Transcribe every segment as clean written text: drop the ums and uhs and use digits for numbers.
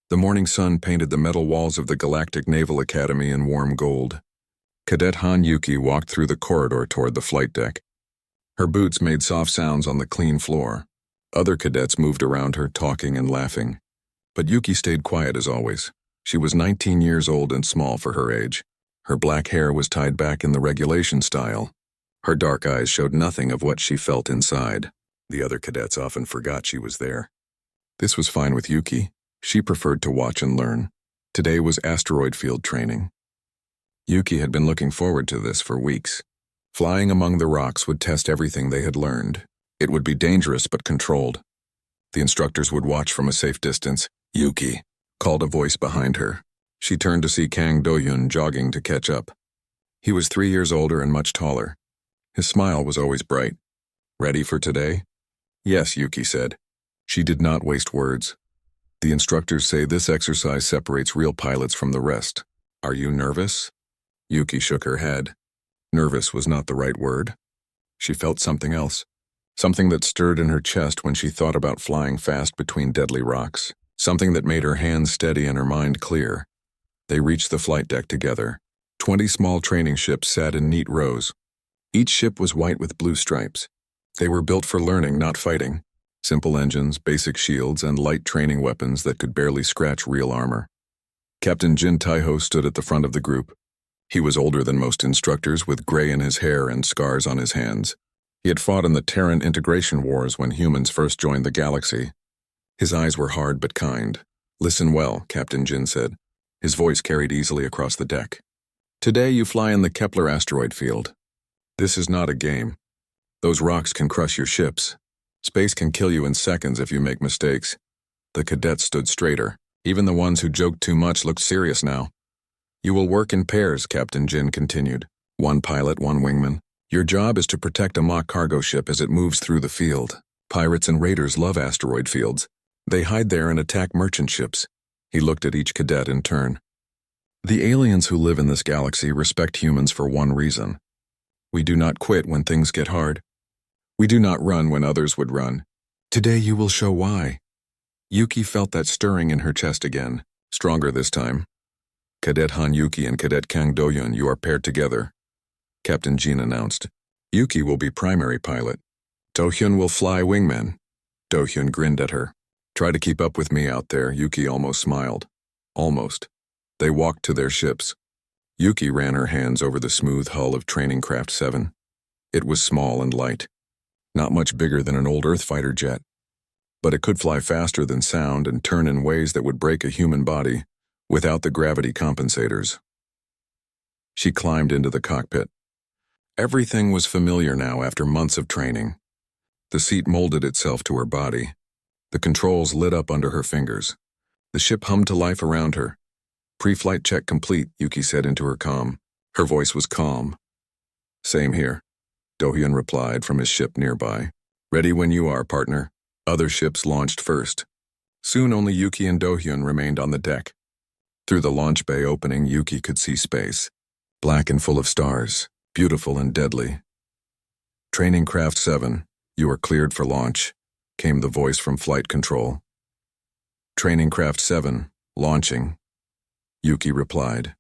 The morning sun painted the metal walls of the Galactic Naval Academy in warm gold. Cadet Han Yuki walked through the corridor toward the flight deck. Her boots made soft sounds on the clean floor. Other cadets moved around her, talking and laughing. But Yuki stayed quiet as always. She was 19 years old and small for her age. Her black hair was tied back in the regulation style. Her dark eyes showed nothing of what she felt inside. The other cadets often forgot she was there. This was fine with Yuki. She preferred to watch and learn. Today was asteroid field training. Yuki had been looking forward to this for weeks. Flying among the rocks would test everything they had learned. It would be dangerous but controlled. The instructors would watch from a safe distance. "Yuki," called a voice behind her. She turned to see Kang Do-hyun jogging to catch up. He was 3 years older and much taller. His smile was always bright. "Ready for today?" "Yes," Yuki said. She did not waste words. "The instructors say this exercise separates real pilots from the rest. Are you nervous?" Yuki shook her head. Nervous was not the right word. She felt something else. Something that stirred in her chest when she thought about flying fast between deadly rocks. Something that made her hands steady and her mind clear. They reached the flight deck together. 20 small training ships sat in neat rows. Each ship was white with blue stripes. They were built for learning, not fighting. Simple engines, basic shields, and light training weapons that could barely scratch real armor. Captain Jin Taiho stood at the front of the group. He was older than most instructors, with gray in his hair and scars on his hands. He had fought in the Terran integration wars when humans first joined the galaxy. His eyes were hard but kind. "Listen well," Captain Jin said. His voice carried easily across the deck. "Today you fly in the Kepler asteroid field. This is not a game. Those rocks can crush your ships. Space can kill you in seconds if you make mistakes." The cadets stood straighter. Even the ones who joked too much looked serious now. "You will work in pairs," Captain Jin continued. "One pilot, one wingman. Your job is to protect a mock cargo ship as it moves through the field. Pirates and raiders love asteroid fields. They hide there and attack merchant ships." He looked at each cadet in turn. "The aliens who live in this galaxy respect humans for one reason. We do not quit when things get hard. We do not run when others would run. Today you will show why." Yuki felt that stirring in her chest again, stronger this time. "Cadet Han Yuki and Cadet Kang Do-hyun, you are paired together," Captain Jin announced. "Yuki will be primary pilot. Do-hyun will fly wingman." Do-hyun grinned at her. "Try to keep up with me out there," Yuki almost smiled. Almost. They walked to their ships. Yuki ran her hands over the smooth hull of Training Craft 7. It was small and light. Not much bigger than an old Earth fighter jet. But it could fly faster than sound and turn in ways that would break a human body without the gravity compensators. She climbed into the cockpit. Everything was familiar now after months of training. The seat molded itself to her body. The controls lit up under her fingers. The ship hummed to life around her. "Pre-flight check complete," Yuki said into her comm. Her voice was calm. "Same here," Do-hyun replied from his ship nearby. "Ready when you are, partner." Other ships launched first. Soon only Yuki and Do-hyun remained on the deck. Through the launch bay opening, Yuki could see space. Black and full of stars, beautiful and deadly. "Training Craft 7, you are cleared for launch," came the voice from flight control. "Training Craft 7, launching," Yuki replied.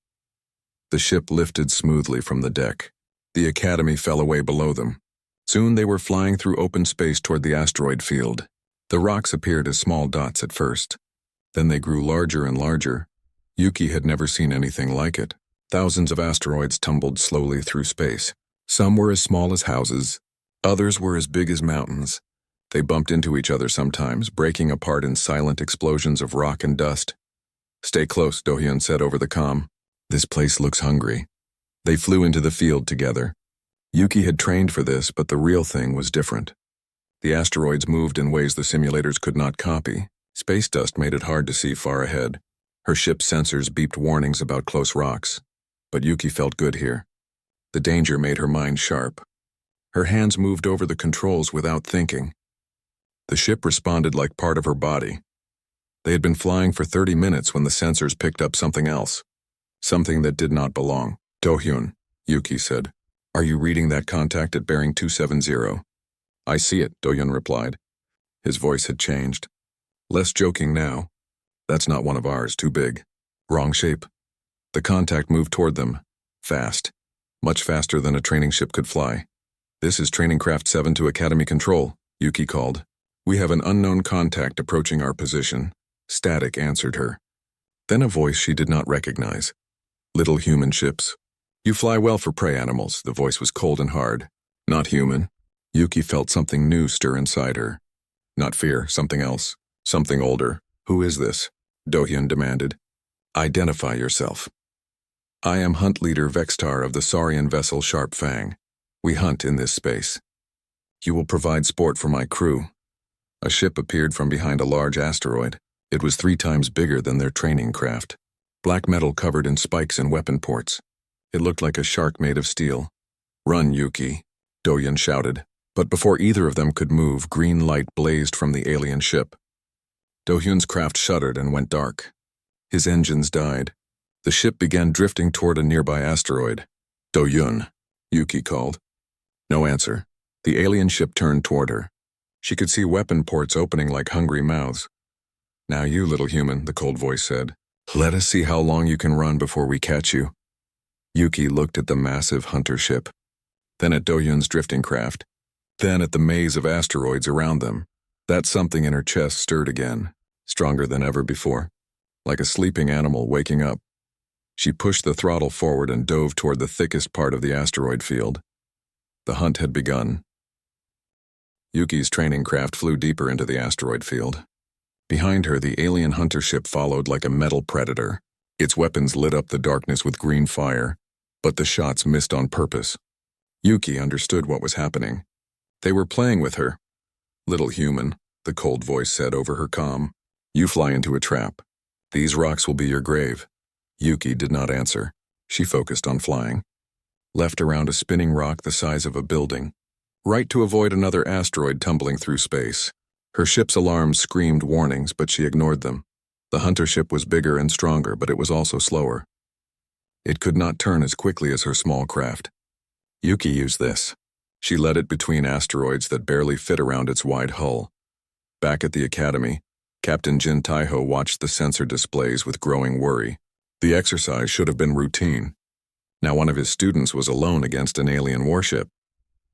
The ship lifted smoothly from the deck. The Academy fell away below them. Soon they were flying through open space toward the asteroid field. The rocks appeared as small dots at first. Then they grew larger and larger. Yuki had never seen anything like it. Thousands of asteroids tumbled slowly through space. Some were as small as houses. Others were as big as mountains. They bumped into each other sometimes, breaking apart in silent explosions of rock and dust. "Stay close," Do-hyun said over the comm. "This place looks hungry." They flew into the field together. Yuki had trained for this, but the real thing was different. The asteroids moved in ways the simulators could not copy. Space dust made it hard to see far ahead. Her ship's sensors beeped warnings about close rocks. But Yuki felt good here. The danger made her mind sharp. Her hands moved over the controls without thinking. The ship responded like part of her body. They had been flying for 30 minutes when the sensors picked up something else. Something that did not belong. "Do-hyun," Yuki said. "Are you reading that contact at bearing 270? "I see it," Do-hyun replied. His voice had changed. Less joking now. That's not one of ours, too big. Wrong shape. The contact moved toward them. Fast. Much faster than a training ship could fly. This is Training Craft 7 to Academy Control, Yuki called. We have an unknown contact approaching our position. Static answered her. Then a voice she did not recognize. Little human ships. You fly well for prey animals, the voice was cold and hard. Not human. Yuki felt something new stir inside her. Not fear, something else. Something older. Who is this? Do-hyun demanded. Identify yourself. I am Hunt Leader Vextar of the Saurian vessel Sharp Fang. We hunt in this space. You will provide sport for my crew. A ship appeared from behind a large asteroid. It was 3 times bigger than their training craft. Black metal covered in spikes and weapon ports. It looked like a shark made of steel. Run, Yuki, Do-hyun shouted. But before either of them could move, green light blazed from the alien ship. Do-hyun's craft shuddered and went dark. His engines died. The ship began drifting toward a nearby asteroid. Do-hyun, Yuki called. No answer. The alien ship turned toward her. She could see weapon ports opening like hungry mouths. Now you, little human, the cold voice said. Let us see how long you can run before we catch you. Yuki looked at the massive hunter ship, then at Do-hyun's drifting craft, then at the maze of asteroids around them. That something in her chest stirred again, stronger than ever before, like a sleeping animal waking up. She pushed the throttle forward and dove toward the thickest part of the asteroid field. The hunt had begun. Yuki's training craft flew deeper into the asteroid field. Behind her, the alien hunter ship followed like a metal predator. Its weapons lit up the darkness with green fire, but the shots missed on purpose. Yuki understood what was happening. They were playing with her. Little human, the cold voice said over her comm. You fly into a trap. These rocks will be your grave. Yuki did not answer. She focused on flying. Left around a spinning rock the size of a building. Right to avoid another asteroid tumbling through space. Her ship's alarms screamed warnings, but she ignored them. The hunter ship was bigger and stronger, but it was also slower. It could not turn as quickly as her small craft. Yuki used this. She led it between asteroids that barely fit around its wide hull. Back at the academy, Captain Jin Taiho watched the sensor displays with growing worry. The exercise should have been routine. Now one of his students was alone against an alien warship.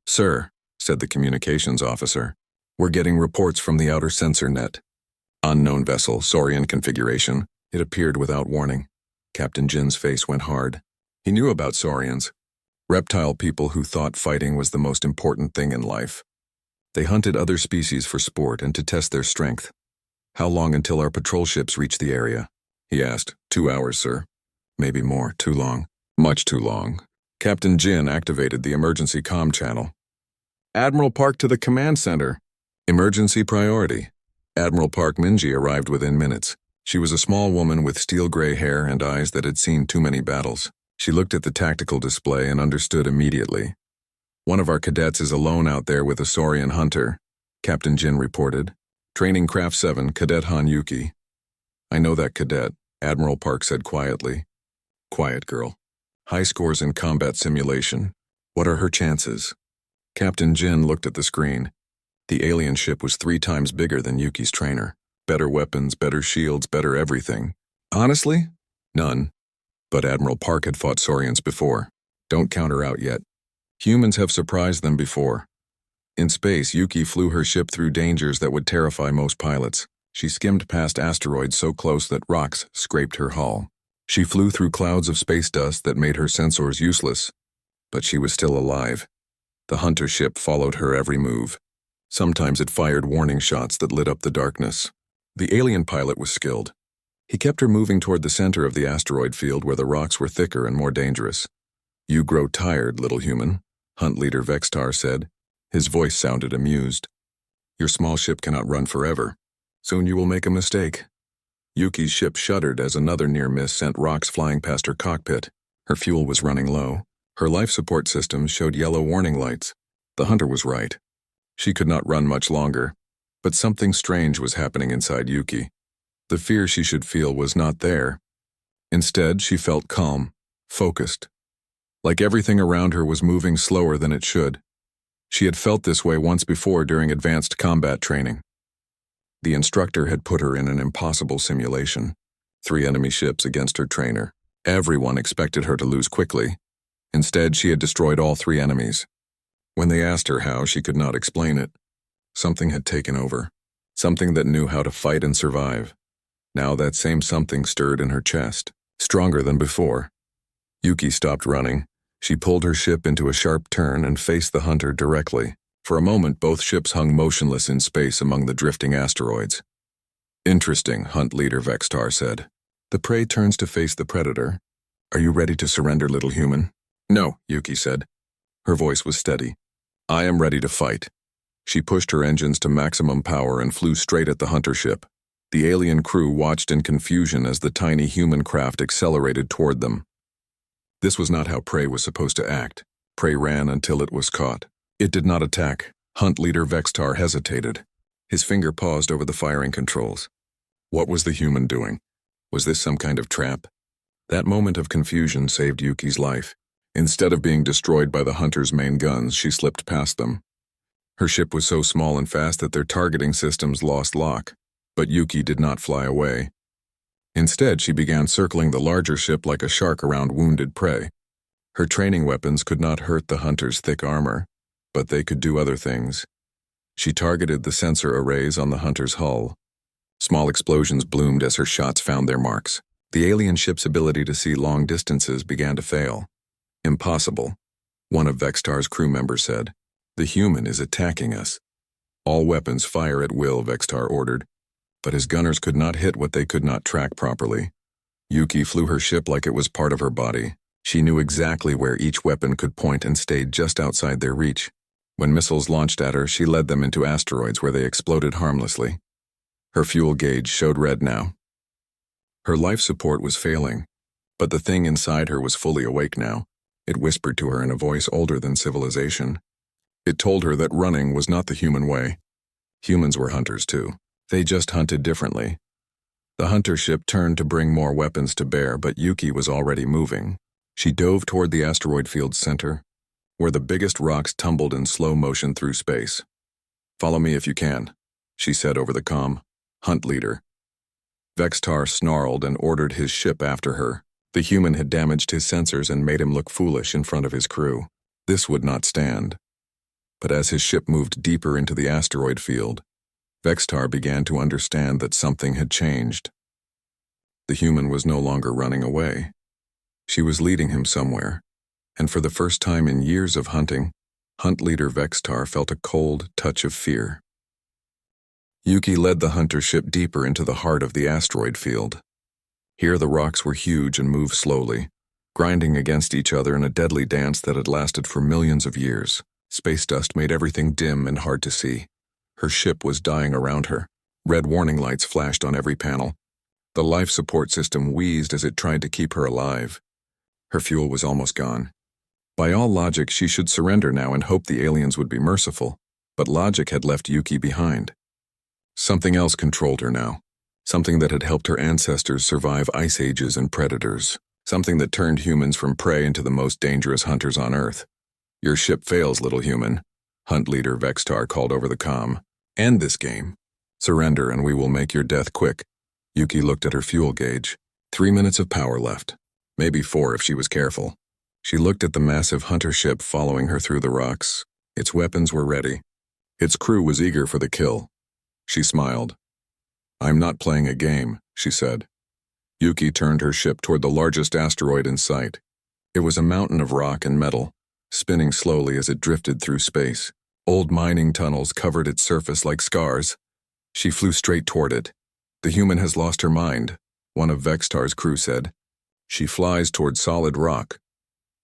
Sir, said the communications officer, we're getting reports from the outer sensor net. Unknown vessel, Saurian configuration. It appeared without warning. Captain Jin's face went hard. He knew about Saurians. Reptile people who thought fighting was the most important thing in life. They hunted other species for sport and to test their strength. How long until our patrol ships reach the area? He asked. 2 hours, sir. Maybe more. Too long. Much too long. Captain Jin activated the emergency comm channel. Admiral Park to the command center. Emergency priority. Admiral Park Minji arrived within minutes. She was a small woman with steel-gray hair and eyes that had seen too many battles. She looked at the tactical display and understood immediately. One of our cadets is alone out there with a Saurian hunter, Captain Jin reported. Training Craft 7, Cadet Han Yuki. I know that cadet, Admiral Park said quietly. Quiet girl. High scores in combat simulation. What are her chances? Captain Jin looked at the screen. The alien ship was 3 times bigger than Yuki's trainer. Better weapons, better shields, better everything. Honestly? None. But Admiral Park had fought Saurians before. Don't count her out yet. Humans have surprised them before. In space, Yuki flew her ship through dangers that would terrify most pilots. She skimmed past asteroids so close that rocks scraped her hull. She flew through clouds of space dust that made her sensors useless. But she was still alive. The hunter ship followed her every move. Sometimes it fired warning shots that lit up the darkness. The alien pilot was skilled. He kept her moving toward the center of the asteroid field where the rocks were thicker and more dangerous. You grow tired, little human, Hunt Leader Vextar said. His voice sounded amused. Your small ship cannot run forever. Soon you will make a mistake. Yuki's ship shuddered as another near miss sent rocks flying past her cockpit. Her fuel was running low. Her life support systems showed yellow warning lights. The hunter was right. She could not run much longer, but something strange was happening inside Yuki. The fear she should feel was not there. Instead, she felt calm, focused. Like everything around her was moving slower than it should. She had felt this way once before during advanced combat training. The instructor had put her in an impossible simulation. 3 enemy ships against her trainer. Everyone expected her to lose quickly. Instead, she had destroyed all 3 enemies. When they asked her how, she could not explain it. Something had taken over. Something that knew how to fight and survive. Now that same something stirred in her chest, stronger than before. Yuki stopped running. She pulled her ship into a sharp turn and faced the hunter directly. For a moment, both ships hung motionless in space among the drifting asteroids. "Interesting," Hunt Leader Vextar said. "The prey turns to face the predator. Are you ready to surrender, little human?" "No," Yuki said. Her voice was steady. "I am ready to fight." She pushed her engines to maximum power and flew straight at the hunter ship. The alien crew watched in confusion as the tiny human craft accelerated toward them. This was not how prey was supposed to act. Prey ran until it was caught. It did not attack. Hunt Leader Vextar hesitated. His finger paused over the firing controls. What was the human doing? Was this some kind of trap? That moment of confusion saved Yuki's life. Instead of being destroyed by the hunter's main guns, she slipped past them. Her ship was so small and fast that their targeting systems lost lock. But Yuki did not fly away. Instead, she began circling the larger ship like a shark around wounded prey. Her training weapons could not hurt the hunter's thick armor, but they could do other things. She targeted the sensor arrays on the hunter's hull. Small explosions bloomed as her shots found their marks. The alien ship's ability to see long distances began to fail. "Impossible," one of Vextar's crew members said. "The human is attacking us." "All weapons fire at will," Vextar ordered. But his gunners could not hit what they could not track properly. Yuki flew her ship like it was part of her body. She knew exactly where each weapon could point and stayed just outside their reach. When missiles launched at her, she led them into asteroids where they exploded harmlessly. Her fuel gauge showed red now. Her life support was failing, but the thing inside her was fully awake now. It whispered to her in a voice older than civilization. It told her that running was not the human way. Humans were hunters too. They just hunted differently. The hunter ship turned to bring more weapons to bear, but Yuki was already moving. She dove toward the asteroid field's center, where the biggest rocks tumbled in slow motion through space. "Follow me if you can," she said over the comm. "Hunt Leader." Vextar snarled and ordered his ship after her. The human had damaged his sensors and made him look foolish in front of his crew. This would not stand. But as his ship moved deeper into the asteroid field, Vextar began to understand that something had changed. The human was no longer running away. She was leading him somewhere, and for the first time in years of hunting, Hunt Leader Vextar felt a cold touch of fear. Yuki led the hunter ship deeper into the heart of the asteroid field. Here the rocks were huge and moved slowly, grinding against each other in a deadly dance that had lasted for millions of years. Space dust made everything dim and hard to see. Her ship was dying around her. Red warning lights flashed on every panel. The life support system wheezed as it tried to keep her alive. Her fuel was almost gone. By all logic, she should surrender now and hope the aliens would be merciful, but logic had left Yuki behind. Something else controlled her now. Something that had helped her ancestors survive ice ages and predators. Something that turned humans from prey into the most dangerous hunters on Earth. "Your ship fails, little human," Hunt Leader Vextar called over the comm. "End this game. Surrender and we will make your death quick." Yuki looked at her fuel gauge. 3 minutes of power left. Maybe 4 if she was careful. She looked at the massive hunter ship following her through the rocks. Its weapons were ready. Its crew was eager for the kill. She smiled. "I'm not playing a game," she said. Yuki turned her ship toward the largest asteroid in sight. It was a mountain of rock and metal, spinning slowly as it drifted through space. Old mining tunnels covered its surface like scars. She flew straight toward it. "The human has lost her mind," one of Vextar's crew said. "She flies toward solid rock."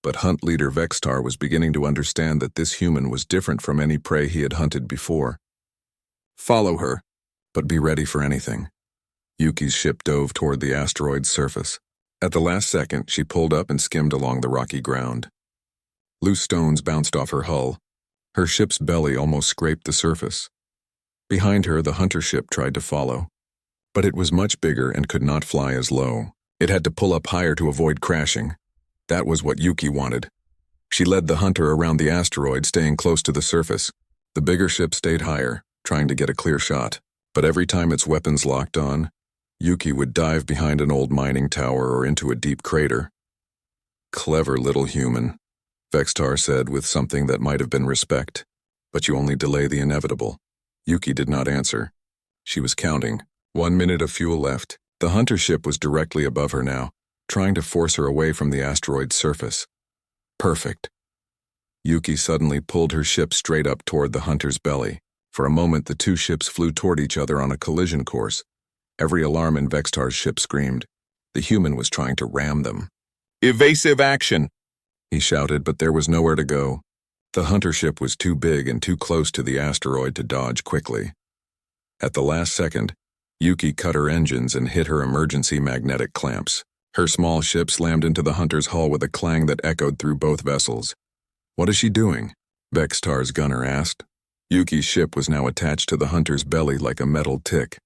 But Hunt Leader Vextar was beginning to understand that this human was different from any prey he had hunted before. "Follow her, but be ready for anything." Yuki's ship dove toward the asteroid's surface. At the last second, she pulled up and skimmed along the rocky ground. Loose stones bounced off her hull. Her ship's belly almost scraped the surface. Behind her, the hunter ship tried to follow. But it was much bigger and could not fly as low. It had to pull up higher to avoid crashing. That was what Yuki wanted. She led the hunter around the asteroid, staying close to the surface. The bigger ship stayed higher, trying to get a clear shot. But every time its weapons locked on, Yuki would dive behind an old mining tower or into a deep crater. "Clever little human," Vextar said with something that might have been respect. "But you only delay the inevitable." Yuki did not answer. She was counting. 1 minute of fuel left. The hunter ship was directly above her now, trying to force her away from the asteroid's surface. Perfect. Yuki suddenly pulled her ship straight up toward the hunter's belly. For a moment, the two ships flew toward each other on a collision course. Every alarm in Vextar's ship screamed. The human was trying to ram them. "Evasive action!" he shouted, but there was nowhere to go. The hunter ship was too big and too close to the asteroid to dodge quickly. At the last second, Yuki cut her engines and hit her emergency magnetic clamps. Her small ship slammed into the hunter's hull with a clang that echoed through both vessels. "What is she doing?" Vextar's gunner asked. Yuki's ship was now attached to the hunter's belly like a metal tick.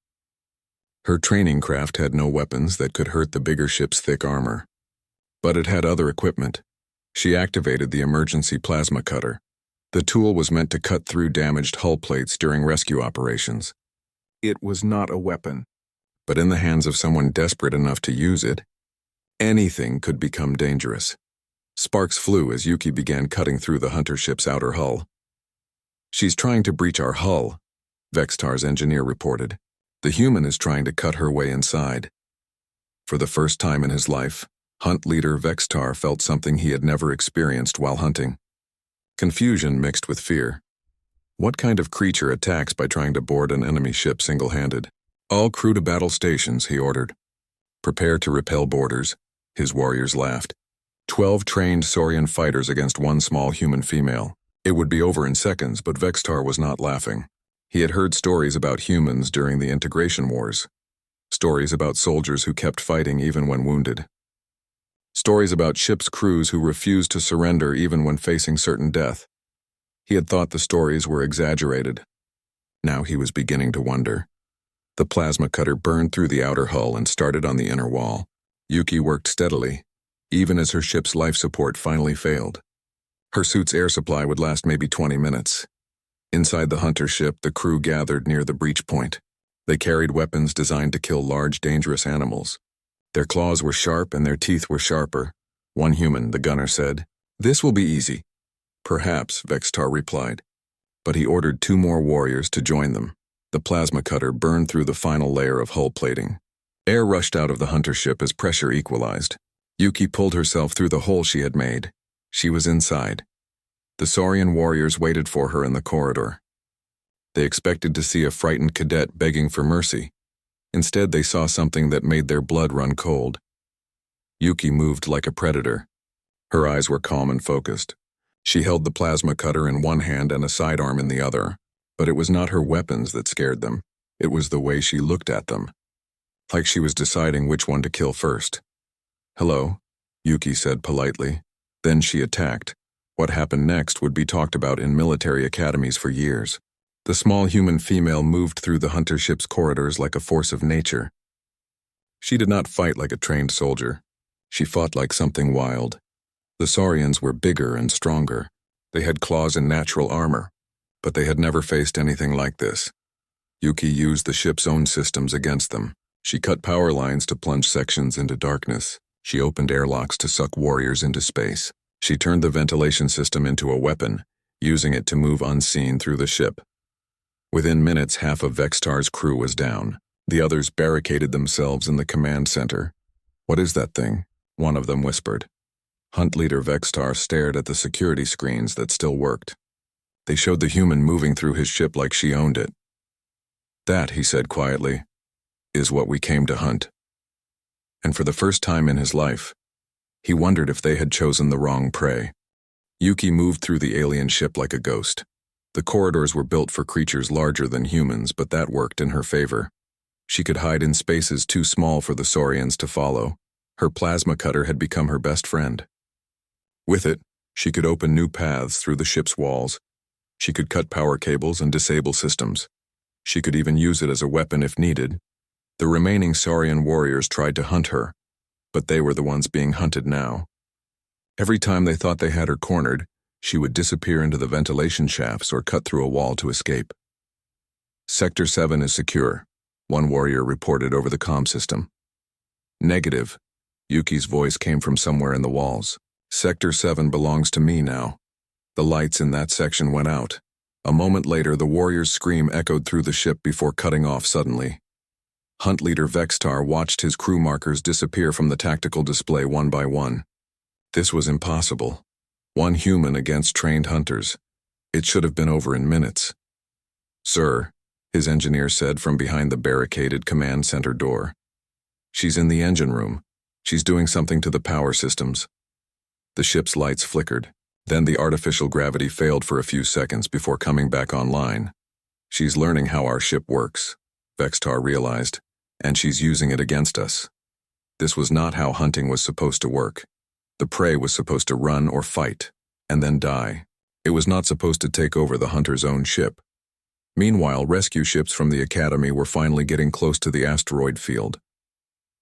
Her training craft had no weapons that could hurt the bigger ship's thick armor. But it had other equipment. She activated the emergency plasma cutter. The tool was meant to cut through damaged hull plates during rescue operations. It was not a weapon, but in the hands of someone desperate enough to use it, anything could become dangerous. Sparks flew as Yuki began cutting through the hunter ship's outer hull. "She's trying to breach our hull," Vextar's engineer reported. "The human is trying to cut her way inside." For the first time in his life, Hunt leader Vextar felt something he had never experienced while hunting. Confusion mixed with fear. What kind of creature attacks by trying to board an enemy ship single-handed? "All crew to battle stations," he ordered. "Prepare to repel boarders," his warriors laughed. 12 trained Saurian fighters against one small human female. It would be over in seconds, but Vextar was not laughing. He had heard stories about humans during the integration wars. Stories about soldiers who kept fighting even when wounded. Stories about ship's crews who refused to surrender even when facing certain death. He had thought the stories were exaggerated. Now he was beginning to wonder. The plasma cutter burned through the outer hull and started on the inner wall. Yuki worked steadily, even as her ship's life support finally failed. Her suit's air supply would last maybe 20 minutes. Inside the hunter ship, the crew gathered near the breach point. They carried weapons designed to kill large, dangerous animals. Their claws were sharp and their teeth were sharper. "One human," the gunner said. "This will be easy." "Perhaps," Vextar replied. But he ordered 2 more warriors to join them. The plasma cutter burned through the final layer of hull plating. Air rushed out of the hunter ship as pressure equalized. Yuki pulled herself through the hole she had made. She was inside. The Saurian warriors waited for her in the corridor. They expected to see a frightened cadet begging for mercy. Instead, they saw something that made their blood run cold. Yuki moved like a predator. Her eyes were calm and focused. She held the plasma cutter in one hand and a sidearm in the other. But it was not her weapons that scared them. It was the way she looked at them. Like she was deciding which one to kill first. "Hello," Yuki said politely. Then she attacked. What happened next would be talked about in military academies for years. The small human female moved through the hunter ship's corridors like a force of nature. She did not fight like a trained soldier. She fought like something wild. The Saurians were bigger and stronger. They had claws and natural armor, but they had never faced anything like this. Yuki used the ship's own systems against them. She cut power lines to plunge sections into darkness. She opened airlocks to suck warriors into space. She turned the ventilation system into a weapon, using it to move unseen through the ship. Within minutes, half of Vextar's crew was down. The others barricaded themselves in the command center. "What is that thing?" one of them whispered. Hunt leader Vextar stared at the security screens that still worked. They showed the human moving through his ship like she owned it. "That," he said quietly, "is what we came to hunt." And for the first time in his life, he wondered if they had chosen the wrong prey. Yuki moved through the alien ship like a ghost. The corridors were built for creatures larger than humans, but that worked in her favor. She could hide in spaces too small for the Saurians to follow. Her plasma cutter had become her best friend. With it, she could open new paths through the ship's walls. She could cut power cables and disable systems. She could even use it as a weapon if needed. The remaining Saurian warriors tried to hunt her, but they were the ones being hunted now. Every time they thought they had her cornered, she would disappear into the ventilation shafts or cut through a wall to escape. Sector 7 is secure, one warrior reported over the comm system. Negative. Yuki's voice came from somewhere in the walls. Sector 7 belongs to me now. The lights in that section went out. A moment later, the warrior's scream echoed through the ship before cutting off suddenly. Hunt leader Vextar watched his crew markers disappear from the tactical display one by one. This was impossible. One human against trained hunters. It should have been over in minutes. "Sir," his engineer said from behind the barricaded command center door. "She's in the engine room. She's doing something to the power systems." The ship's lights flickered. Then the artificial gravity failed for a few seconds before coming back online. "She's learning how our ship works," Vextar realized, "and she's using it against us." This was not how hunting was supposed to work. The prey was supposed to run or fight, and then die. It was not supposed to take over the hunter's own ship. Meanwhile, rescue ships from the Academy were finally getting close to the asteroid field.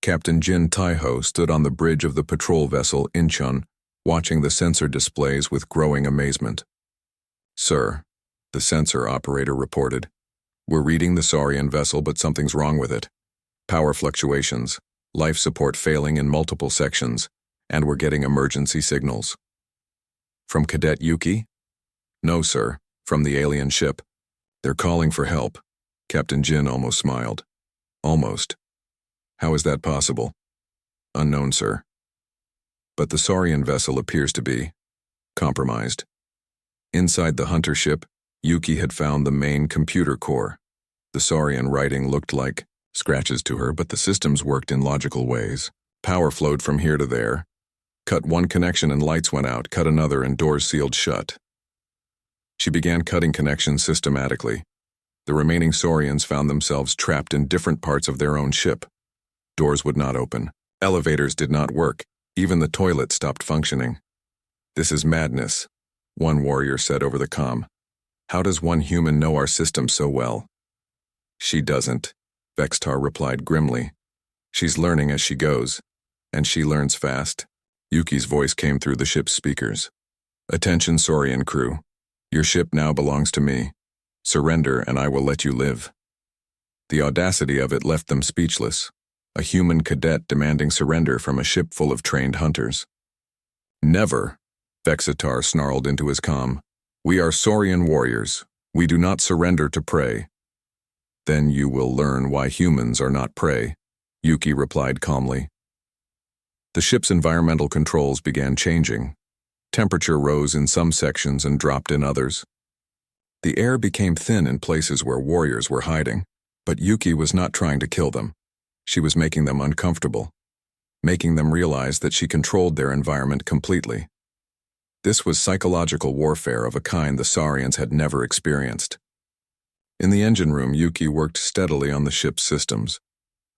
Captain Jin Taiho stood on the bridge of the patrol vessel Incheon, watching the sensor displays with growing amazement. "Sir," the sensor operator reported, "we're reading the Saurian vessel, but something's wrong with it. Power fluctuations, life support failing in multiple sections, and we're getting emergency signals." "From Cadet Yuki?" "No, sir, from the alien ship. They're calling for help." Captain Jin almost smiled. "Almost. How is that possible?" "Unknown, sir. But the Saurian vessel appears to be compromised." Inside the hunter ship, Yuki had found the main computer core. The Saurian writing looked like scratches to her, but the systems worked in logical ways. Power flowed from here to there. Cut one connection and lights went out, cut another and doors sealed shut. She began cutting connections systematically. The remaining Saurians found themselves trapped in different parts of their own ship. Doors would not open. Elevators did not work. Even the toilet stopped functioning. "This is madness," one warrior said over the comm. "How does one human know our system so well?" "She doesn't," Vextar replied grimly. "She's learning as she goes, and she learns fast." Yuki's voice came through the ship's speakers. "Attention, Saurian crew. Your ship now belongs to me. Surrender and I will let you live." The audacity of it left them speechless. A human cadet demanding surrender from a ship full of trained hunters. "Never," Vexitar snarled into his comm. "We are Saurian warriors. We do not surrender to prey." "Then you will learn why humans are not prey," Yuki replied calmly. The ship's environmental controls began changing. Temperature rose in some sections and dropped in others. The air became thin in places where warriors were hiding, but Yuki was not trying to kill them. She was making them uncomfortable, making them realize that she controlled their environment completely. This was psychological warfare of a kind the Saurians had never experienced. In the engine room, Yuki worked steadily on the ship's systems.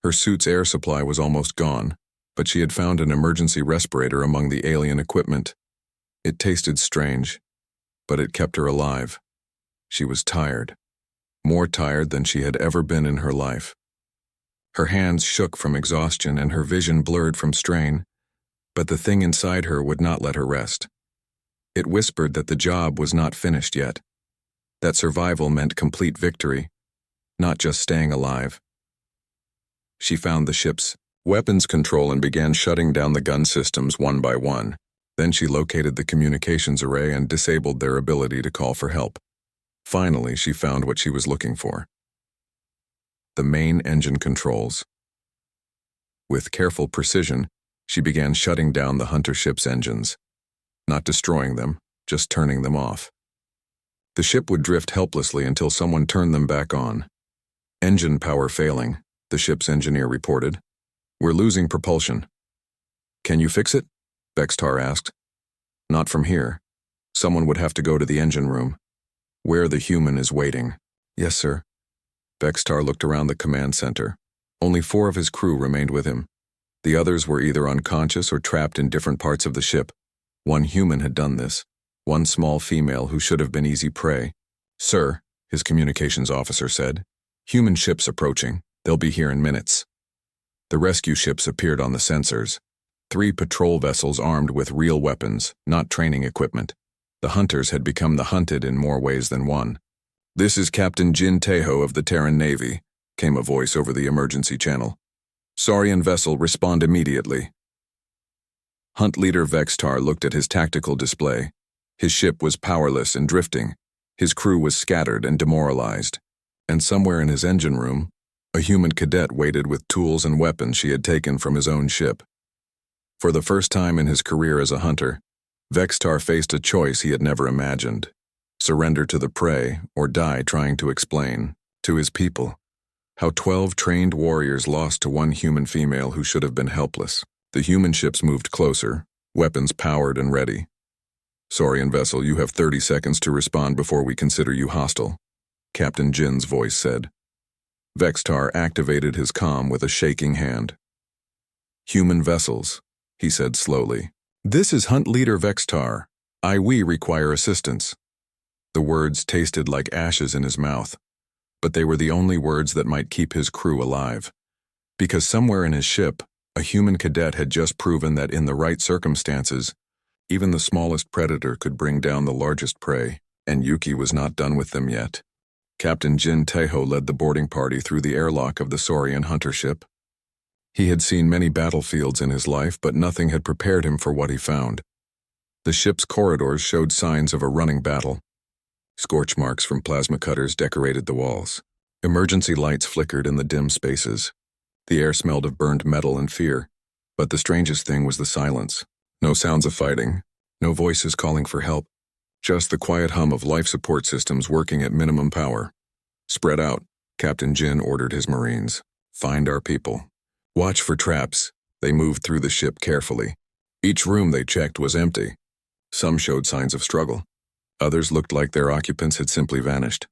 Her suit's air supply was almost gone, but she had found an emergency respirator among the alien equipment. It tasted strange, but it kept her alive. She was tired, more tired than she had ever been in her life. Her hands shook from exhaustion and her vision blurred from strain, but the thing inside her would not let her rest. It whispered that the job was not finished yet, that survival meant complete victory, not just staying alive. She found the ship's weapons control and began shutting down the gun systems one by one. Then she located the communications array and disabled their ability to call for help. Finally, she found what she was looking for: the main engine controls. With careful precision, she began shutting down the hunter ship's engines, not destroying them, just turning them off. The ship would drift helplessly until someone turned them back on. "Engine power failing," the ship's engineer reported. "We're losing propulsion." "Can you fix it?" Vextar asked. "Not from here. Someone would have to go to the engine room, where the human is waiting." "Yes, sir." Vextar looked around the command center. Only 4 of his crew remained with him. The others were either unconscious or trapped in different parts of the ship. One human had done this, one small female who should have been easy prey. "Sir," his communications officer said, "human ships approaching. They'll be here in minutes." The rescue ships appeared on the sensors. 3 patrol vessels armed with real weapons, not training equipment. The hunters had become the hunted in more ways than one. "This is Captain Jin Taeho of the Terran Navy," came a voice over the emergency channel. "Saurian vessel, respond immediately." Hunt Leader Vextar looked at his tactical display. His ship was powerless and drifting. His crew was scattered and demoralized. And somewhere in his engine room, a human cadet waited with tools and weapons she had taken from his own ship. For the first time in his career as a hunter, Vextar faced a choice he had never imagined: surrender to the prey or die trying to explain, to his people, how 12 trained warriors lost to one human female who should have been helpless. The human ships moved closer, weapons powered and ready. "Saurian vessel, you have 30 seconds to respond before we consider you hostile," Captain Jin's voice said. Vextar activated his comm with a shaking hand. "Human vessels," he said slowly. "This is Hunt Leader Vextar. We require assistance." The words tasted like ashes in his mouth, but they were the only words that might keep his crew alive. Because somewhere in his ship, a human cadet had just proven that in the right circumstances, even the smallest predator could bring down the largest prey, and Yuki was not done with them yet. Captain Jin Taeho led the boarding party through the airlock of the Saurian hunter ship. He had seen many battlefields in his life, but nothing had prepared him for what he found. The ship's corridors showed signs of a running battle. Scorch marks from plasma cutters decorated the walls. Emergency lights flickered in the dim spaces. The air smelled of burned metal and fear, but the strangest thing was the silence. No sounds of fighting, no voices calling for help, just the quiet hum of life support systems working at minimum power. "Spread out," Captain Jin ordered his Marines. "Find our people. Watch for traps." They moved through the ship carefully. Each room they checked was empty. Some showed signs of struggle. Others looked like their occupants had simply vanished.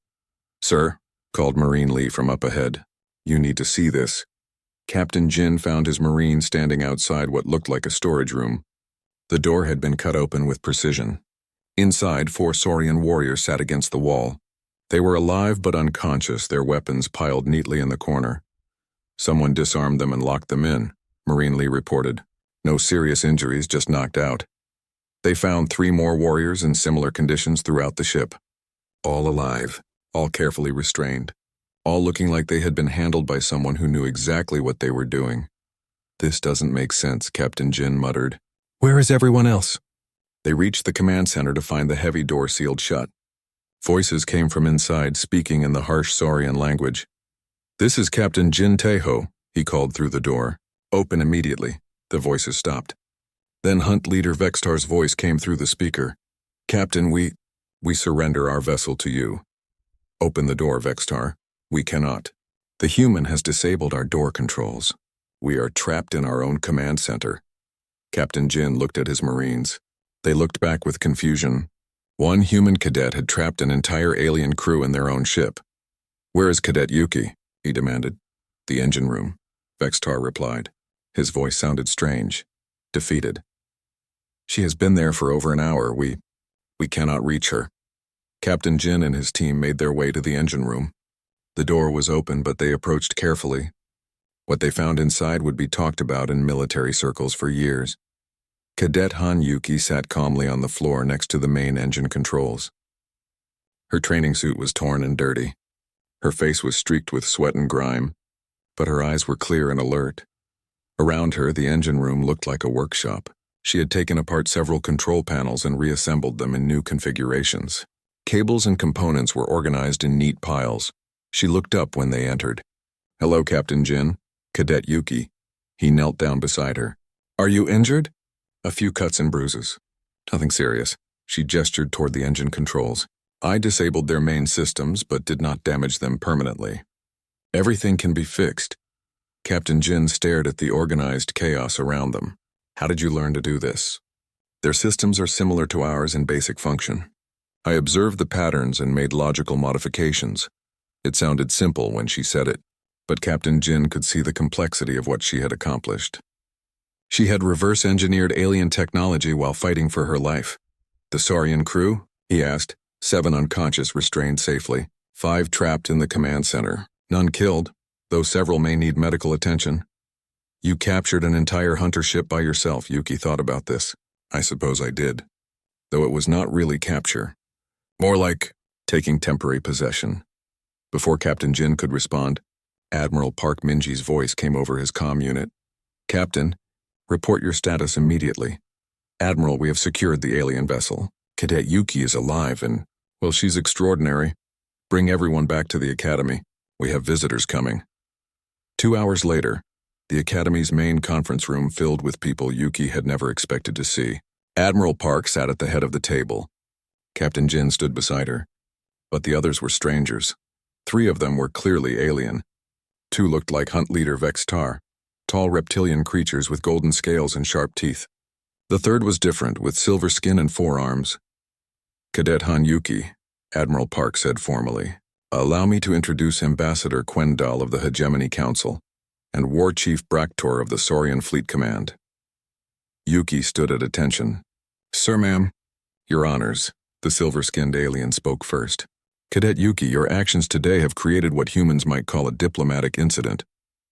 "Sir," called Marine Lee from up ahead. "You need to see this." Captain Jin found his Marine standing outside what looked like a storage room. The door had been cut open with precision. Inside, 4 Saurian warriors sat against the wall. They were alive but unconscious, their weapons piled neatly in the corner. "Someone disarmed them and locked them in," Marine Lee reported. "No serious injuries, just knocked out." They found 3 more warriors in similar conditions throughout the ship. All alive, all carefully restrained, all looking like they had been handled by someone who knew exactly what they were doing. "This doesn't make sense," Captain Jin muttered. "Where is everyone else?" They reached the command center to find the heavy door sealed shut. Voices came from inside, speaking in the harsh Saurian language. "This is Captain Jin Taeho," he called through the door. "Open immediately." The voices stopped. Then Hunt Leader Vextar's voice came through the speaker. "Captain, we surrender our vessel to you." "Open the door, Vextar." "We cannot. The human has disabled our door controls. We are trapped in our own command center." Captain Jin looked at his Marines. They looked back with confusion. One human cadet had trapped an entire alien crew in their own ship. "Where is Cadet Yuki?" he demanded. "The engine room," Vextar replied. His voice sounded strange, defeated. "She has been there for over an hour. We cannot reach her." Captain Jin and his team made their way to the engine room. The door was open, but they approached carefully. What they found inside would be talked about in military circles for years. Cadet Han Yuki sat calmly on the floor next to the main engine controls. Her training suit was torn and dirty. Her face was streaked with sweat and grime, but her eyes were clear and alert. Around her, the engine room looked like a workshop. She had taken apart several control panels and reassembled them in new configurations. Cables and components were organized in neat piles. She looked up when they entered. "Hello, Captain Jin." "Cadet Yuki." He knelt down beside her. "Are you injured?" "A few cuts and bruises. Nothing serious." She gestured toward the engine controls. "I disabled their main systems, but did not damage them permanently. Everything can be fixed." Captain Jin stared at the organized chaos around them. "How did you learn to do this?" "Their systems are similar to ours in basic function. I observed the patterns and made logical modifications." It sounded simple when she said it, but Captain Jin could see the complexity of what she had accomplished. She had reverse-engineered alien technology while fighting for her life. "The Saurian crew?" he asked. 7 unconscious, restrained safely. 5 trapped in the command center. None killed, though several may need medical attention. "You captured an entire hunter ship by yourself." Yuki thought about this. "I suppose I did. Though it was not really capture. More like taking temporary possession. Before Captain Jin could respond, Admiral Park Minji's voice came over his comm unit. Captain, report your status immediately. Admiral, we have secured the alien vessel. Cadet Yuki is alive and, well, she's extraordinary. Bring everyone back to the academy. We have visitors coming. 2 hours later, the academy's main conference room filled with people Yuki had never expected to see. Admiral Park sat at the head of the table. Captain Jin stood beside her. But the others were strangers. 3 of them were clearly alien. 2 looked like Hunt Leader Vextar, tall reptilian creatures with golden scales and sharp teeth. The third was different, with silver skin and 4 arms. Cadet Han Yuki, Admiral Park said formally. Allow me to introduce Ambassador Quendal of the Hegemony Council and War Chief Braktor of the Saurian Fleet Command. Yuki stood at attention. Sir, ma'am. Your honors, the silver-skinned alien spoke first. Cadet Yuki, your actions today have created what humans might call a diplomatic incident.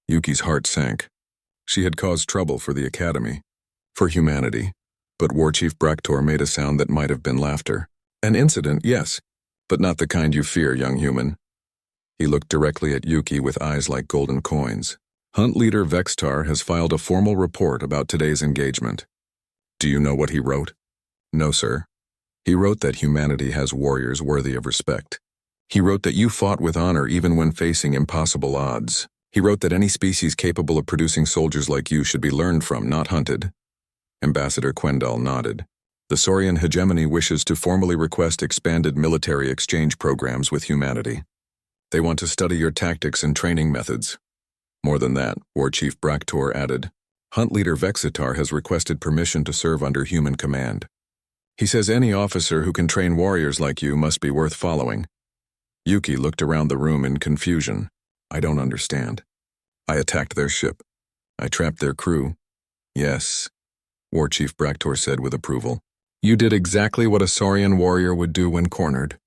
Yuki's heart sank. She had caused trouble for the Academy, for humanity, but War Chief Braktor made a sound that might have been laughter. An incident, yes, but not the kind you fear, young human. He looked directly at Yuki with eyes like golden coins. Hunt Leader Vextar has filed a formal report about today's engagement. Do you know what he wrote? No, sir. He wrote that humanity has warriors worthy of respect. He wrote that you fought with honor even when facing impossible odds. He wrote that any species capable of producing soldiers like you should be learned from, not hunted. Ambassador Quendal nodded. The Saurian hegemony wishes to formally request expanded military exchange programs with humanity. They want to study your tactics and training methods. More than that, War Chief Braktor added, Hunt Leader Vexitar has requested permission to serve under human command. He says any officer who can train warriors like you must be worth following. Yuki looked around the room in confusion. I don't understand. I attacked their ship. I trapped their crew. Yes, War Chief Braktor said with approval. You did exactly what a Saurian warrior would do when cornered.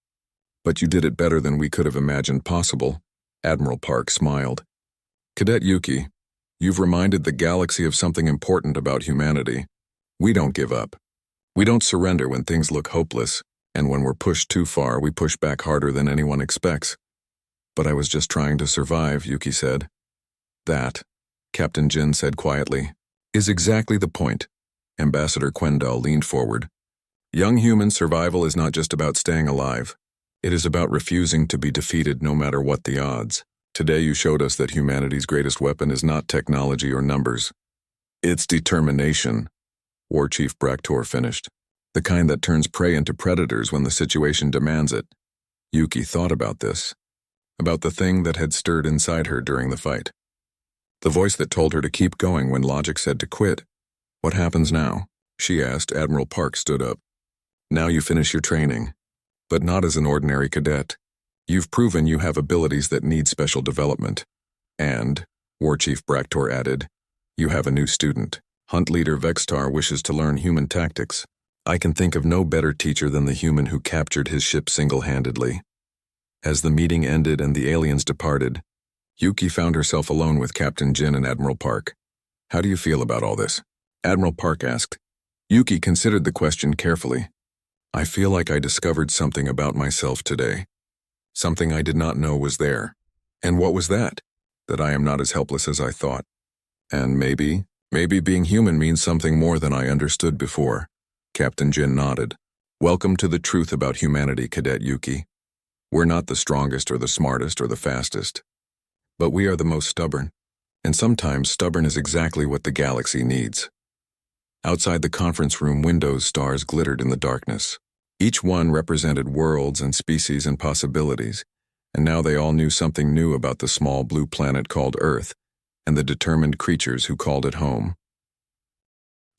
But you did it better than we could have imagined possible. Admiral Park smiled. Cadet Yuki, you've reminded the galaxy of something important about humanity. We don't give up. We don't surrender when things look hopeless, and when we're pushed too far, we push back harder than anyone expects. But I was just trying to survive, Yuki said. That, Captain Jin said quietly, is exactly the point. Ambassador Quendal leaned forward. Young human survival is not just about staying alive. It is about refusing to be defeated no matter what the odds. Today you showed us that humanity's greatest weapon is not technology or numbers. It's determination, War Chief Braktor finished. The kind that turns prey into predators when the situation demands it. Yuki thought about this. About the thing that had stirred inside her during the fight. The voice that told her to keep going when logic said to quit. What happens now? She asked. Admiral Park stood up. Now you finish your training. But not as an ordinary cadet. You've proven you have abilities that need special development. And, War Chief Braktor added, you have a new student. Hunt Leader Vextar wishes to learn human tactics. I can think of no better teacher than the human who captured his ship single-handedly. As the meeting ended and the aliens departed, Yuki found herself alone with Captain Jin and Admiral Park. How do you feel about all this? Admiral Park asked. Yuki considered the question carefully. I feel like I discovered something about myself today. Something I did not know was there. And what was that? That I am not as helpless as I thought. And maybe being human means something more than I understood before. Captain Jin nodded. Welcome to the truth about humanity, Cadet Yuki. We're not the strongest or the smartest or the fastest. But we are the most stubborn. And sometimes stubborn is exactly what the galaxy needs. Outside the conference room windows, stars glittered in the darkness. Each one represented worlds and species and possibilities, and now they all knew something new about the small blue planet called Earth and the determined creatures who called it home.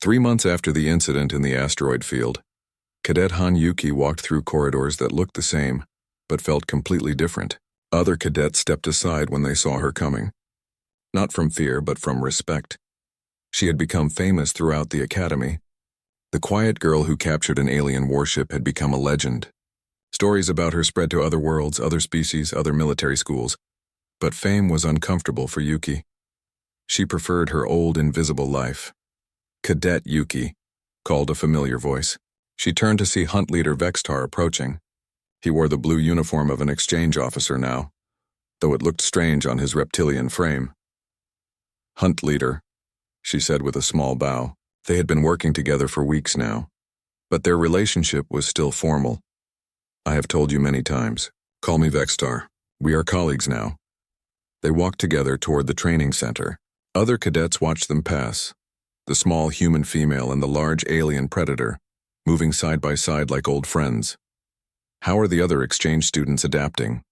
3 months after the incident in the asteroid field, Cadet Han Yuki walked through corridors that looked the same, but felt completely different. Other cadets stepped aside when they saw her coming. Not from fear, but from respect. She had become famous throughout the academy. The quiet girl who captured an alien warship had become a legend. Stories about her spread to other worlds, other species, other military schools. But fame was uncomfortable for Yuki. She preferred her old, invisible life. Cadet Yuki, called a familiar voice. She turned to see Hunt Leader Vextar approaching. He wore the blue uniform of an exchange officer now, though it looked strange on his reptilian frame. "Hunt leader," she said with a small bow. They had been working together for weeks now, but their relationship was still formal. "I have told you many times. Call me Vextar. We are colleagues now." They walked together toward the training center. Other cadets watched them pass, the small human female and the large alien predator, moving side by side like old friends. "How are the other exchange students adapting?"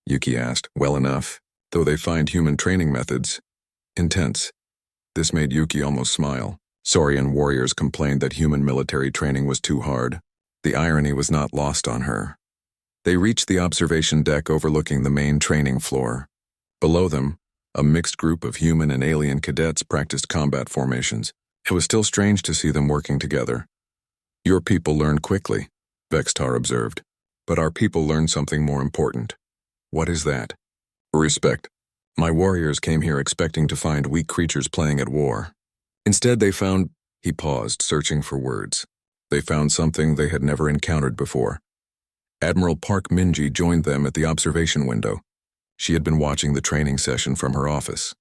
Yuki asked. "Well enough, though they find human training methods intense." This made Yuki almost smile. Saurian warriors complained that human military training was too hard. The irony was not lost on her. They reached the observation deck overlooking the main training floor. Below them, a mixed group of human and alien cadets practiced combat formations. It was still strange to see them working together. "Your people learn quickly," Vextar observed. "But our people learn something more important." "What is that?" "Respect. My warriors came here expecting to find weak creatures playing at war. Instead they found—" He paused, searching for words. They found something they had never encountered before. Admiral Park Minji joined them at the observation window. She had been watching the training session from her office.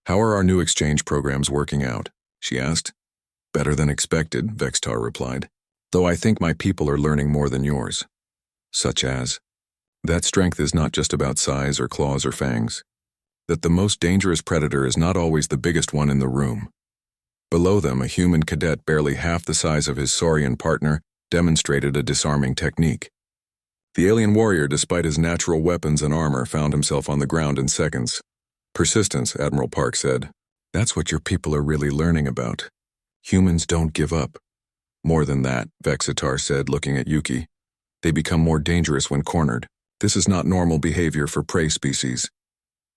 "How are our new exchange programs working out?" she asked. "Better than expected," Vextar replied. "Though I think my people are learning more than yours." "Such as?" "That strength is not just about size or claws or fangs. That the most dangerous predator is not always the biggest one in the room." Below them, a human cadet barely half the size of his saurian partner demonstrated a disarming technique. The alien warrior, despite his natural weapons and armor, found himself on the ground in seconds. "Persistence," Admiral Park said. "That's what your people are really learning about. Humans don't give up." "More than that," Vexitar said, looking at Yuki. "They become more dangerous when cornered. This is not normal behavior for prey species."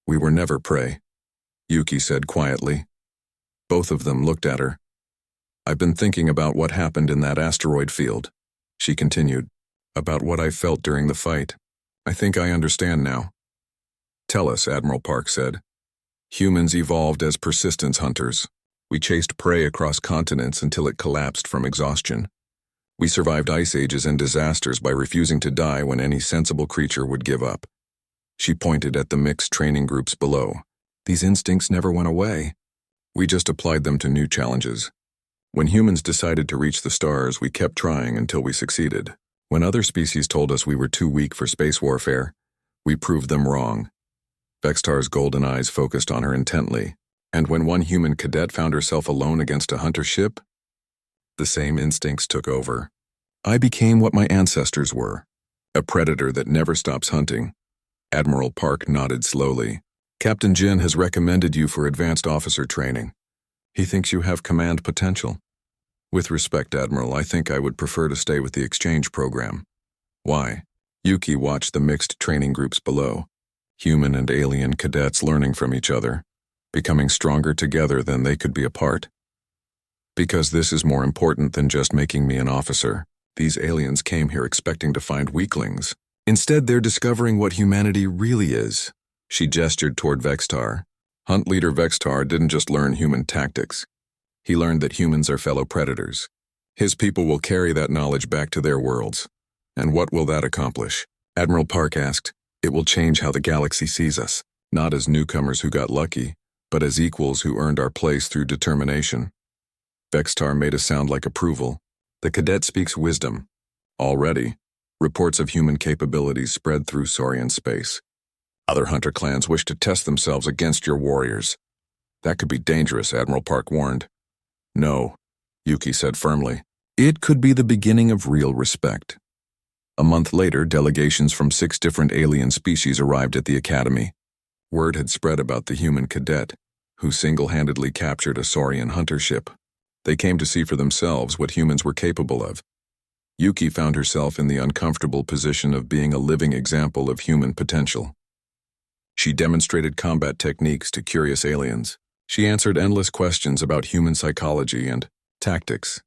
"We were never prey," Yuki said quietly. Both of them looked at her. "I've been thinking about what happened in that asteroid field," she continued. "About what I felt during the fight. I think I understand now." "Tell us," Admiral Park said. "Humans evolved as persistence hunters. We chased prey across continents until it collapsed from exhaustion. We survived ice ages and disasters by refusing to die when any sensible creature would give up." She pointed at the mixed training groups below. "These instincts never went away. We just applied them to new challenges. When humans decided to reach the stars, we kept trying until we succeeded. When other species told us we were too weak for space warfare, we proved them wrong." Vextar's golden eyes focused on her intently. "And when one human cadet found herself alone against a hunter ship, the same instincts took over. I became what my ancestors were, a predator that never stops hunting." Admiral Park nodded slowly. "Captain Jin has recommended you for advanced officer training. He thinks you have command potential." "With respect, Admiral, I think I would prefer to stay with the exchange program." "Why?" Yuki watched the mixed training groups below. Human and alien cadets learning from each other, becoming stronger together than they could be apart. "Because this is more important than just making me an officer. These aliens came here expecting to find weaklings. Instead, they're discovering what humanity really is." She gestured toward Vextar. Hunt leader Vextar didn't just learn human tactics. He learned that humans are fellow predators. His people will carry that knowledge back to their worlds. And what will that accomplish? Admiral Park asked. "It will change how the galaxy sees us, not as newcomers who got lucky, but as equals who earned our place through determination." Vextar made a sound like approval. "The cadet speaks wisdom." Already, reports of human capabilities spread through Saurian space. "Other hunter clans wish to test themselves against your warriors." "That could be dangerous," Admiral Park warned. "No," Yuki said firmly. "It could be the beginning of real respect." A month later, delegations from 6 different alien species arrived at the academy. Word had spread about the human cadet, who single-handedly captured a Saurian hunter ship. They came to see for themselves what humans were capable of. Yuki found herself in the uncomfortable position of being a living example of human potential. She demonstrated combat techniques to curious aliens. She answered endless questions about human psychology and tactics.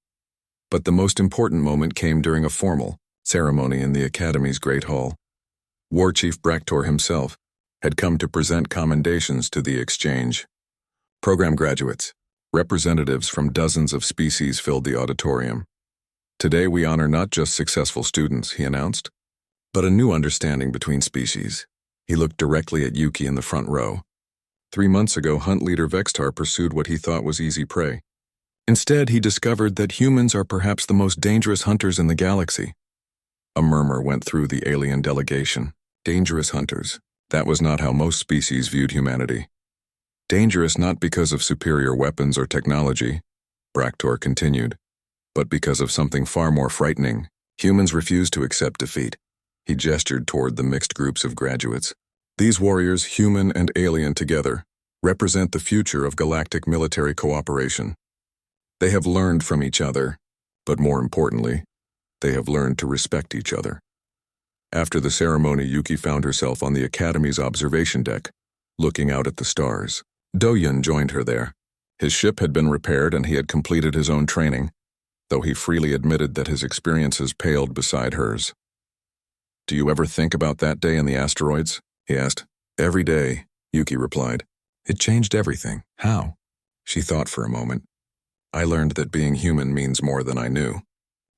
But the most important moment came during a formal ceremony in the Academy's Great Hall. War Chief Braktor himself had come to present commendations to the exchange. Program graduates, representatives from dozens of species filled the auditorium. "Today we honor not just successful students," he announced, but a new understanding between species. He looked directly at Yuki in the front row. 3 months ago, Hunt Leader Vextar pursued what he thought was easy prey. Instead, he discovered that humans are perhaps the most dangerous hunters in the galaxy. A murmur went through the alien delegation. Dangerous hunters. That was not how most species viewed humanity. Dangerous not because of superior weapons or technology, Bractor continued, but because of something far more frightening. Humans refuse to accept defeat. He gestured toward the mixed groups of graduates. These warriors, human and alien together, represent the future of galactic military cooperation. They have learned from each other, but more importantly, they have learned to respect each other. After the ceremony, Yuki found herself on the Academy's observation deck, looking out at the stars. Do-Yun joined her there. His ship had been repaired and he had completed his own training, though he freely admitted that his experiences paled beside hers. "Do you ever think about that day in the asteroids?" he asked. "Every day," Yuki replied. "It changed everything." "How?" She thought for a moment. "I learned that being human means more than I knew.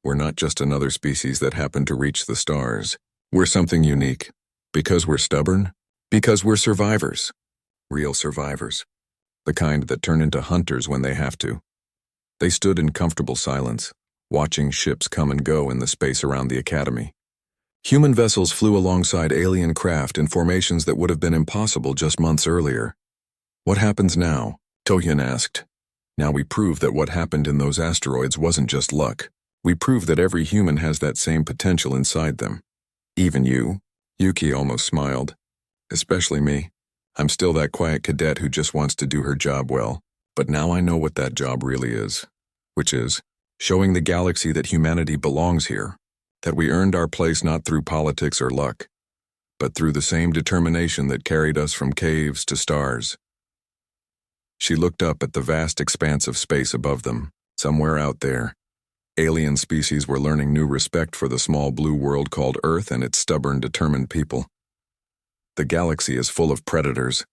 We're not just another species that happened to reach the stars. We're something unique. Because we're stubborn? Because we're survivors. Real survivors. The kind that turn into hunters when they have to." They stood in comfortable silence, watching ships come and go in the space around the Academy. Human vessels flew alongside alien craft in formations that would have been impossible just months earlier. "What happens now?" Do-Yun asked. "Now we prove that what happened in those asteroids wasn't just luck. We prove that every human has that same potential inside them. Even you." Yuki almost smiled. "Especially me. I'm still that quiet cadet who just wants to do her job well. But now I know what that job really is. Which is, showing the galaxy that humanity belongs here. That we earned our place not through politics or luck, but through the same determination that carried us from caves to stars." She looked up at the vast expanse of space above them. Somewhere out there, alien species were learning new respect for the small blue world called Earth and its stubborn, determined people. "The galaxy is full of predators,"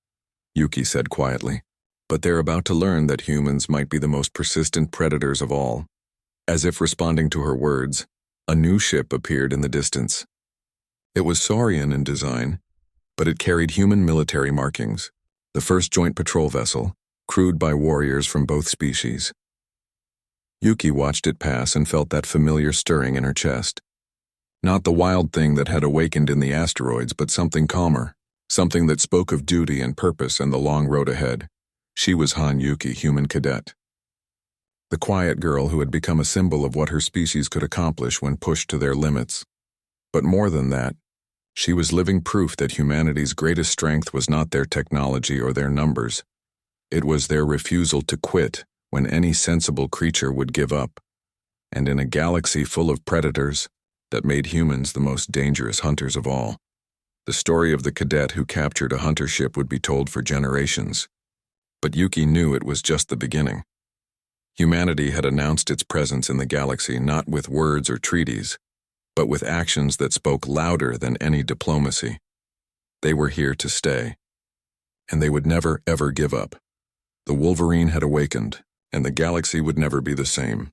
Yuki said quietly, "but they're about to learn that humans might be the most persistent predators of all." As if responding to her words, a new ship appeared in the distance. It was Saurian in design, but it carried human military markings. The first joint patrol vessel, crewed by warriors from both species. Yuki watched it pass and felt that familiar stirring in her chest. Not the wild thing that had awakened in the asteroids, but something calmer, something that spoke of duty and purpose and the long road ahead. She was Han Yuki, human cadet. The quiet girl who had become a symbol of what her species could accomplish when pushed to their limits. But more than that, she was living proof that humanity's greatest strength was not their technology or their numbers. It was their refusal to quit when any sensible creature would give up. And in a galaxy full of predators, that made humans the most dangerous hunters of all. The story of the cadet who captured a hunter ship would be told for generations. But Yuki knew it was just the beginning. Humanity had announced its presence in the galaxy not with words or treaties, but with actions that spoke louder than any diplomacy. They were here to stay. And they would never, ever give up. The Wolverine had awakened, and the galaxy would never be the same.